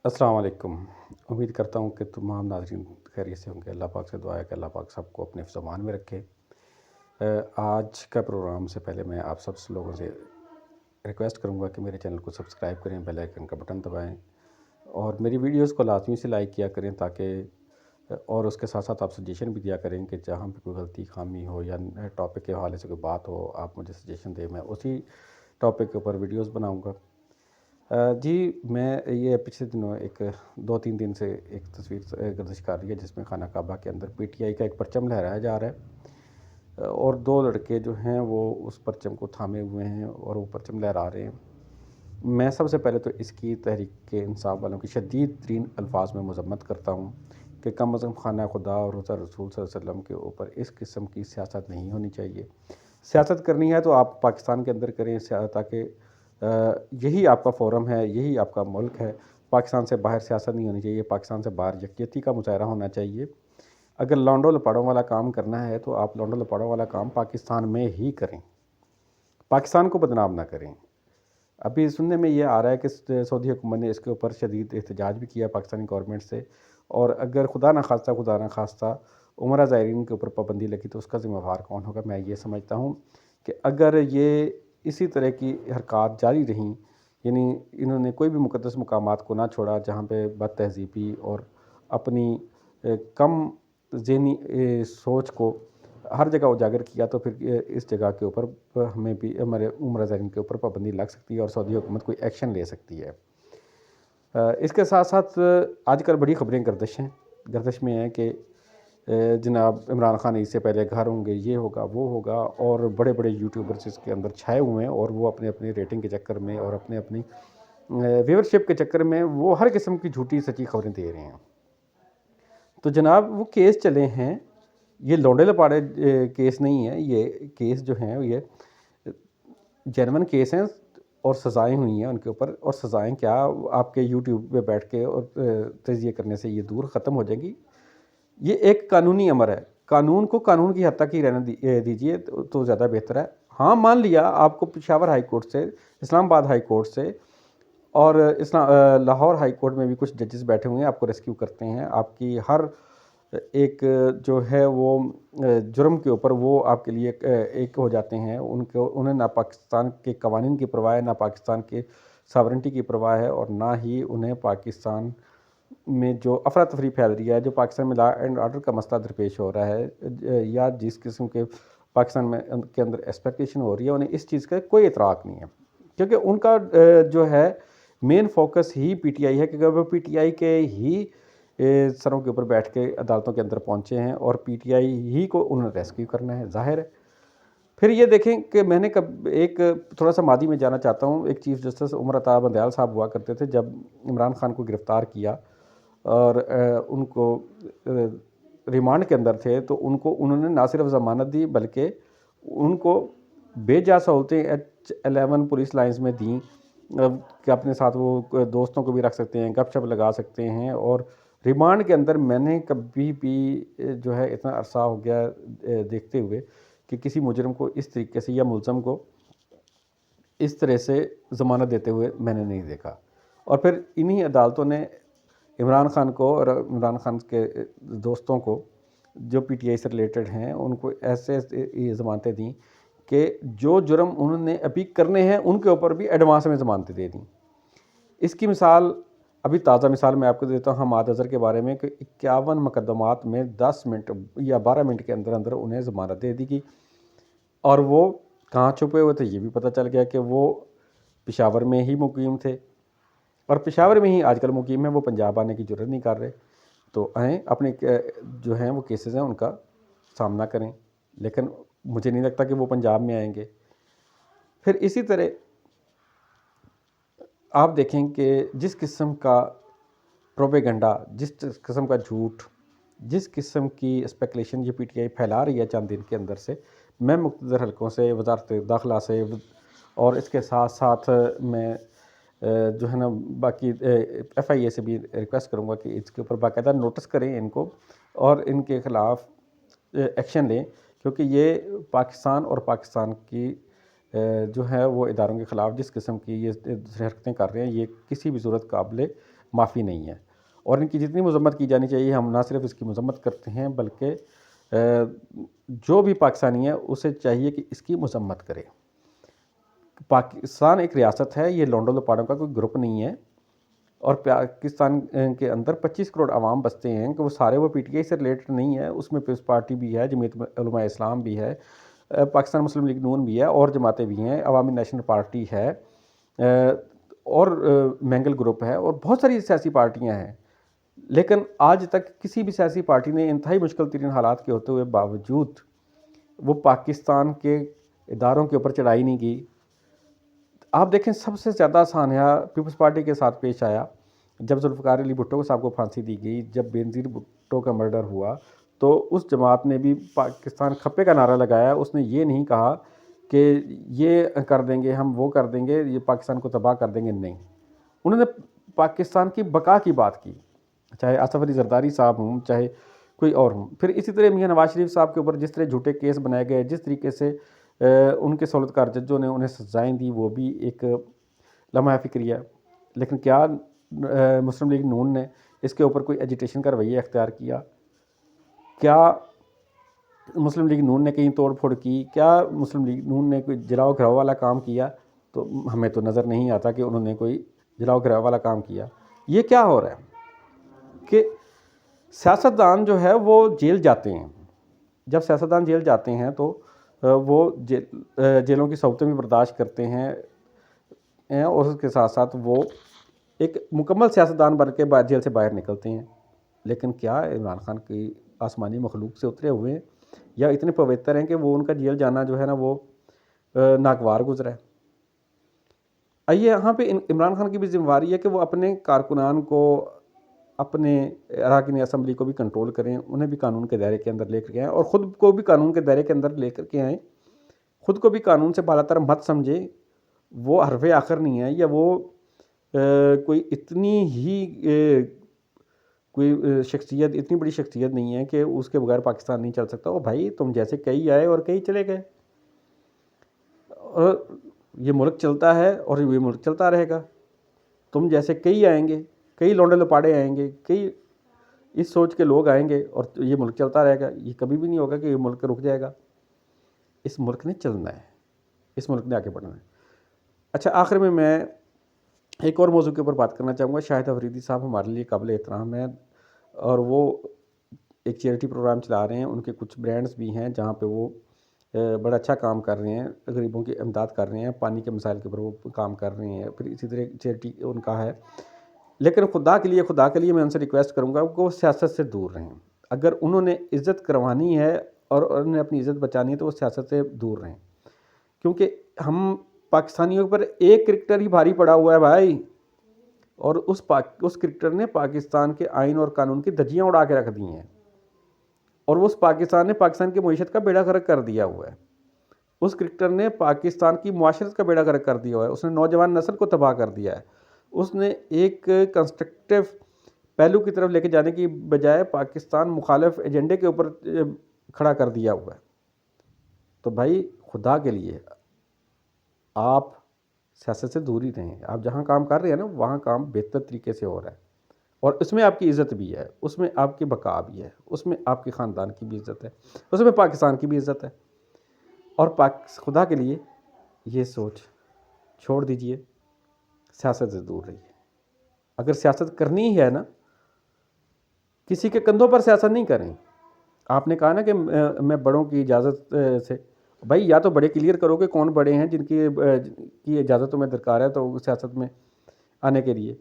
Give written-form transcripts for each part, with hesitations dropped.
السلام علیکم۔ امید کرتا ہوں کہ تمام ناظرین خیریت سے ہوں گے۔ اللہ پاک سے دعا ہے کہ اللہ پاک سب کو اپنے حفظ و امان میں رکھے۔ آج کا پروگرام سے پہلے میں آپ سب لوگوں سے ریکویسٹ کروں گا کہ میرے چینل کو سبسکرائب کریں، بیل آئیکن کا بٹن دبائیں اور میری ویڈیوز کو لازمی سے لائک کیا کریں تاکہ اور اس کے ساتھ ساتھ آپ سجیشن بھی دیا کریں کہ جہاں بھی کوئی غلطی خامی ہو یا ٹاپک کے حوالے سے کوئی بات ہو آپ مجھے سجیشن دیں، میں اسی ٹاپک کے اوپر ویڈیوز بناؤں گا۔ جی میں یہ پچھلے دنوں ایک 2-3 دن سے ایک تصویر گردش کر رہی ہے جس میں خانہ کعبہ کے اندر پی ٹی آئی کا ایک پرچم لہرایا جا رہا ہے اور 2 لڑکے جو ہیں وہ اس پرچم کو تھامے ہوئے ہیں اور وہ پرچم لہرا رہے ہیں۔ میں سب سے پہلے تو اس کی تحریک انصاف والوں کی شدید ترین الفاظ میں مذمت کرتا ہوں کہ کم از کم خانہ خدا اور روضہ رسول صلی اللہ علیہ وسلم کے اوپر اس قسم کی سیاست نہیں ہونی چاہیے۔ سیاست کرنی ہے تو آپ پاکستان کے اندر کریں تاکہ یہی آپ کا فورم ہے، یہی آپ کا ملک ہے۔ پاکستان سے باہر سیاست نہیں ہونی چاہیے، پاکستان سے باہر یکجہتی کا مظاہرہ ہونا چاہیے۔ اگر لانڈو لپاڑوں والا کام کرنا ہے تو آپ لانڈو لپاڑوں والا کام پاکستان میں ہی کریں، پاکستان کو بدنام نہ کریں۔ ابھی سننے میں یہ آ رہا ہے کہ سعودی حکومت نے اس کے اوپر شدید احتجاج بھی کیا پاکستانی گورنمنٹ سے، اور اگر خدا نہ خواستہ عمرہ زائرین کے اوپر پابندی لگی تو اس کا ذمہ وار کون ہوگا؟ میں یہ سمجھتا ہوں کہ اگر یہ اسی طرح کی حرکات جاری رہیں، یعنی انہوں نے کوئی بھی مقدس مقامات کو نہ چھوڑا جہاں پہ بد تہذیبی اور اپنی کم ذہنی سوچ کو ہر جگہ اجاگر کیا، تو پھر اس جگہ کے اوپر ہمیں بھی ہمارے عمرہ زائرین کے اوپر پابندی لگ سکتی ہے اور سعودی حکومت کوئی ایکشن لے سکتی ہے۔ اس کے ساتھ ساتھ آج کل بڑی خبریں گردش میں ہیں کہ جناب عمران خان اس سے پہلے گھر ہوں گے، یہ ہوگا وہ ہوگا، اور بڑے بڑے یوٹیوبرز اس کے اندر چھائے ہوئے ہیں اور وہ اپنے اپنی ریٹنگ کے چکر میں اور اپنی ویورشپ کے چکر میں وہ ہر قسم کی جھوٹی سچی خبریں دے رہے ہیں۔ تو جناب وہ کیس چلے ہیں، یہ لونڈے لپاڑے کیس نہیں ہے، یہ کیس جو ہیں یہ جینون کیس ہیں اور سزائیں ہوئی ہیں ان کے اوپر، اور سزائیں کیا آپ کے یوٹیوب پہ بیٹھ کے اور تجزیہ کرنے سے یہ دور ختم ہو جائیں گی۔ یہ ایک قانونی امر ہے، قانون کو قانون کی حد تک ہی رہنے دیجیے تو زیادہ بہتر ہے۔ ہاں مان لیا آپ کو پشاور ہائی کورٹ سے، اسلام آباد ہائی کورٹ سے اور لاہور ہائی کورٹ میں بھی کچھ ججز بیٹھے ہوئے ہیں، آپ کو ریسکیو کرتے ہیں، آپ کی ہر ایک جو ہے وہ جرم کے اوپر وہ آپ کے لیے ایک ہو جاتے ہیں۔ انہیں نہ پاکستان کے قوانین کی پرواہ ہے، نہ پاکستان کے ساورنٹی کی پرواہ ہے، اور نہ ہی انہیں پاکستان میں جو افراتفری پھیل رہی ہے، جو پاکستان میں لا اینڈ آرڈر کا مسئلہ درپیش ہو رہا ہے، یا جس قسم کے پاکستان میں کے اندر ایکسپیکٹیشن ہو رہی ہے، انہیں اس چیز کا کوئی اطراق نہیں ہے، کیونکہ ان کا جو ہے main focus he P T I ہے، کیونکہ وہ پی ٹی آئی کے ہی سروں کے اوپر بیٹھ کے عدالتوں کے اندر پہنچے ہیں اور پی ٹی آئی ہی کو انہوں نے ریسکیو کرنا ہے، ظاہر ہے۔ پھر یہ دیکھیں کہ میں نے ایک تھوڑا سا ماضی میں جانا چاہتا ہوں، ایک چیف جسٹس عمر عطا بندیال صاحب ہوا کرتے تھے، جب عمران خان کو گرفتار کیا اور ان کو ریمانڈ کے اندر تھے تو انہوں نے نہ صرف ضمانت دی بلکہ ان کو بے جا سہولتیں H11 پولیس لائنز میں دیں کہ اپنے ساتھ وہ دوستوں کو بھی رکھ سکتے ہیں، گپ شپ لگا سکتے ہیں، اور ریمانڈ کے اندر میں نے کبھی بھی جو ہے اتنا عرصہ ہو گیا دیکھتے ہوئے کہ کسی مجرم کو اس طریقے سے یا ملزم کو اس طرح سے ضمانت دیتے ہوئے میں نے نہیں دیکھا۔ اور پھر انہی عدالتوں نے عمران خان کو اور عمران خان کے دوستوں کو جو پی ٹی آئی سے ریلیٹڈ ہیں ان کو ایسے ضمانتیں دیں کہ جو جرم انہوں نے ابھی کرنے ہیں ان کے اوپر بھی ایڈوانس میں ضمانتیں دے دیں۔ اس کی مثال ابھی تازہ مثال میں آپ کو دیتا ہوں حماد اظہر کے بارے میں کہ 51 مقدمات میں 10 منٹ یا 12 منٹ کے اندر اندر انہیں ضمانت دے دی گئی، اور وہ کہاں چھپے ہوئے تھے یہ بھی پتہ چل گیا کہ وہ پشاور میں ہی مقیم تھے، اور پشاور میں ہی آج کل مقیم ہیں، وہ پنجاب آنے کی ضرورت نہیں کر رہے۔ تو آئیں اپنے جو ہیں وہ کیسز ہیں ان کا سامنا کریں، لیکن مجھے نہیں لگتا کہ وہ پنجاب میں آئیں گے۔ پھر اسی طرح آپ دیکھیں کہ جس قسم کا پروپیگنڈا، جس قسم کا جھوٹ، جس قسم کی اسپیکولیشن یہ پی ٹی آئی پھیلا رہی ہے چند دن کے اندر سے، میں مقتدر حلقوں سے، وزارت داخلہ سے، اور اس کے ساتھ ساتھ میں جو ہے نا باقی ایف آئی اے سے بھی ریکویسٹ کروں گا کہ اس کے اوپر باقاعدہ نوٹس کریں ان کو اور ان کے خلاف ایکشن لیں، کیونکہ یہ پاکستان اور پاکستان کی جو ہے وہ اداروں کے خلاف جس قسم کی یہ حرکتیں کر رہے ہیں یہ کسی بھی صورت قابل معافی نہیں ہے، اور ان کی جتنی مذمت کی جانی چاہیے ہم نہ صرف اس کی مذمت کرتے ہیں بلکہ جو بھی پاکستانی ہے اسے چاہیے کہ اس کی مذمت کرے۔ پاکستان ایک ریاست ہے، یہ لونڈو لپاڑوں کا کوئی گروپ نہیں ہے، اور پاکستان کے اندر 25 کروڑ عوام بستے ہیں کہ وہ سارے وہ پی ٹی آئی سے ریلیٹڈ نہیں ہے، اس میں پیپلز پارٹی بھی ہے، جمعیت علماء اسلام بھی ہے، پاکستان مسلم لیگ نون بھی ہے، اور جماعتیں بھی ہیں، عوامی نیشنل پارٹی ہے، اور مینگل گروپ ہے، اور بہت ساری سیاسی پارٹیاں ہیں، لیکن آج تک کسی بھی سیاسی پارٹی نے انتہائی مشکل ترین حالات کے ہوتے ہوئے باوجود وہ پاکستان کے اداروں کے اوپر چڑھائی نہیں کی۔ آپ دیکھیں سب سے زیادہ سانحہ پیپلز پارٹی کے ساتھ پیش آیا جب ذوالفقار علی بھٹو صاحب کو پھانسی دی گئی، جب بینظیر بھٹو کا مرڈر ہوا تو اس جماعت نے بھی پاکستان کھپے کا نعرہ لگایا، اس نے یہ نہیں کہا کہ یہ کر دیں گے ہم، وہ کر دیں گے، یہ پاکستان کو تباہ کر دیں گے، نہیں، انہوں نے پاکستان کی بقا کی بات کی، چاہے آصف علی زرداری صاحب ہوں، چاہے کوئی اور ہوں۔ پھر اسی طرح میاں نواز شریف صاحب کے اوپر جس طرح جھوٹے کیس بنائے گئے، جس طریقے سے ان کے سہولت کار ججوں نے انہیں سزائیں دی، وہ بھی ایک لمحہ فکری ہے۔ لیکن کیا مسلم لیگ نون نے اس کے اوپر کوئی ایجیٹیشن کا رویہ اختیار کیا؟ کیا مسلم لیگ نون نے کہیں توڑ پھوڑ کی؟ کیا مسلم لیگ نون نے کوئی جلاؤ گھراؤ والا کام کیا؟ تو ہمیں تو نظر نہیں آتا کہ انہوں نے کوئی جلاؤ گھراؤ والا کام کیا۔ یہ کیا ہو رہا ہے کہ سیاستدان جو ہے وہ جیل جاتے ہیں، جب سیاستدان جیل جاتے ہیں تو وہ جیلوں کی صحبتیں بھی برداشت کرتے ہیں، اور اس کے ساتھ ساتھ وہ ایک مکمل سیاستدان بن کے جیل سے باہر نکلتے ہیں۔ لیکن کیا عمران خان کی آسمانی مخلوق سے اترے ہوئے ہیں، یا اتنے پوتر ہیں کہ وہ ان کا جیل جانا جو ہے نا وہ ناگوار گزرا ہے؟ آئیے یہاں پہ عمران خان کی بھی ذمہ داری ہے کہ وہ اپنے کارکنان کو، اپنے اراکین اسمبلی کو بھی کنٹرول کریں، انہیں بھی قانون کے دائرے کے اندر لے کر کے آئیں، اور خود کو بھی قانون کے دائرے کے اندر لے کر کے آئیں، خود کو بھی قانون سے بالا تر مت سمجھیں۔ وہ حرف آخر نہیں ہے، یا وہ کوئی اتنی ہی کوئی شخصیت، اتنی بڑی شخصیت نہیں ہے کہ اس کے بغیر پاکستان نہیں چل سکتا۔ او بھائی، تم جیسے کئی آئے اور کئی چلے گئے، اور یہ ملک چلتا ہے اور یہ ملک چلتا رہے گا۔ تم جیسے کئی آئیں گے، کئی لونڈے لپاڑے آئیں گے، کئی اس سوچ کے لوگ آئیں گے، اور یہ ملک چلتا رہے گا۔ یہ کبھی بھی نہیں ہوگا کہ یہ ملک رک جائے گا۔ اس ملک نے چلنا ہے، اس ملک نے آگے بڑھنا ہے۔ اچھا، آخر میں ایک اور موضوع کے اوپر بات کرنا چاہوں گا۔ شاہد افریدی صاحب ہمارے لیے قابل احترام ہیں، اور وہ ایک چیریٹی پروگرام چلا رہے ہیں، ان کے کچھ برانڈز بھی ہیں جہاں پہ وہ بڑا اچھا کام کر رہے ہیں، غریبوں کی امداد کر رہے ہیں، پانی کے مسائل کے اوپر وہ کام کر رہے ہیں، پھر اسی طرح چیریٹی ان کا ہے۔ لیکن خدا کے لیے میں ان سے ریکویسٹ کروں گا کہ وہ سیاست سے دور رہیں۔ اگر انہوں نے عزت کروانی ہے اور انہوں نے اپنی عزت بچانی ہے تو وہ سیاست سے دور رہیں، کیونکہ ہم پاکستانیوں پر ایک کرکٹر ہی بھاری پڑا ہوا ہے بھائی، اور اس کرکٹر نے پاکستان کے آئین اور قانون کی دھجیاں اڑا کے رکھ دی ہیں، اور اس پاکستان نے پاکستان کی معیشت کا بیڑا غرق کر دیا ہوا ہے۔ اس کرکٹر نے پاکستان کی معاشرت کا بیڑا غرق کر دیا ہوا ہے، اس نے نوجوان نسل کو تباہ کر دیا ہے، اس نے ایک کنسٹرکٹیو پہلو کی طرف لے کے جانے کی بجائے پاکستان مخالف ایجنڈے کے اوپر کھڑا کر دیا ہوا ہے۔ تو بھائی خدا کے لیے آپ سیاست سے دور ہی رہیں۔ آپ جہاں کام کر رہے ہیں نا وہاں کام بہتر طریقے سے ہو رہا ہے، اور اس میں آپ کی عزت بھی ہے، اس میں آپ کی بقا بھی ہے، اس میں آپ کے خاندان کی بھی عزت ہے، اس میں پاکستان کی بھی عزت ہے۔ اور خدا کے لیے یہ سوچ چھوڑ دیجئے، سیاست سے دور رہیے۔ اگر سیاست کرنی ہے نا، کسی کے کندھوں پر سیاست نہیں کریں۔ آپ نے کہا نا کہ میں بڑوں کی اجازت سے، بھائی یا تو بڑے کلیئر کرو کہ کون بڑے ہیں جن کی اجازت تمہیں درکار ہے تو سیاست میں آنے کے لیے،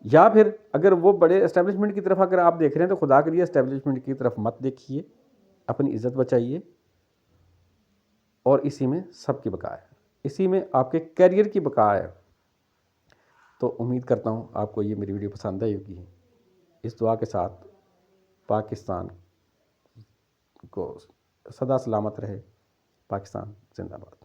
یا پھر اگر وہ بڑے اسٹیبلشمنٹ کی طرف اگر آپ دیکھ رہے ہیں تو خدا کے لیے اسٹیبلشمنٹ کی طرف مت دیکھیے، اپنی عزت بچائیے، اور اسی میں سب کی بقا ہے، اسی میں آپ کے کیریئر کی بقا ہے۔ تو امید کرتا ہوں آپ کو یہ میری ویڈیو پسند آئی ہوگی۔ اس دعا کے ساتھ پاکستان کو سدا سلامت رہے۔ پاکستان زندہ باد۔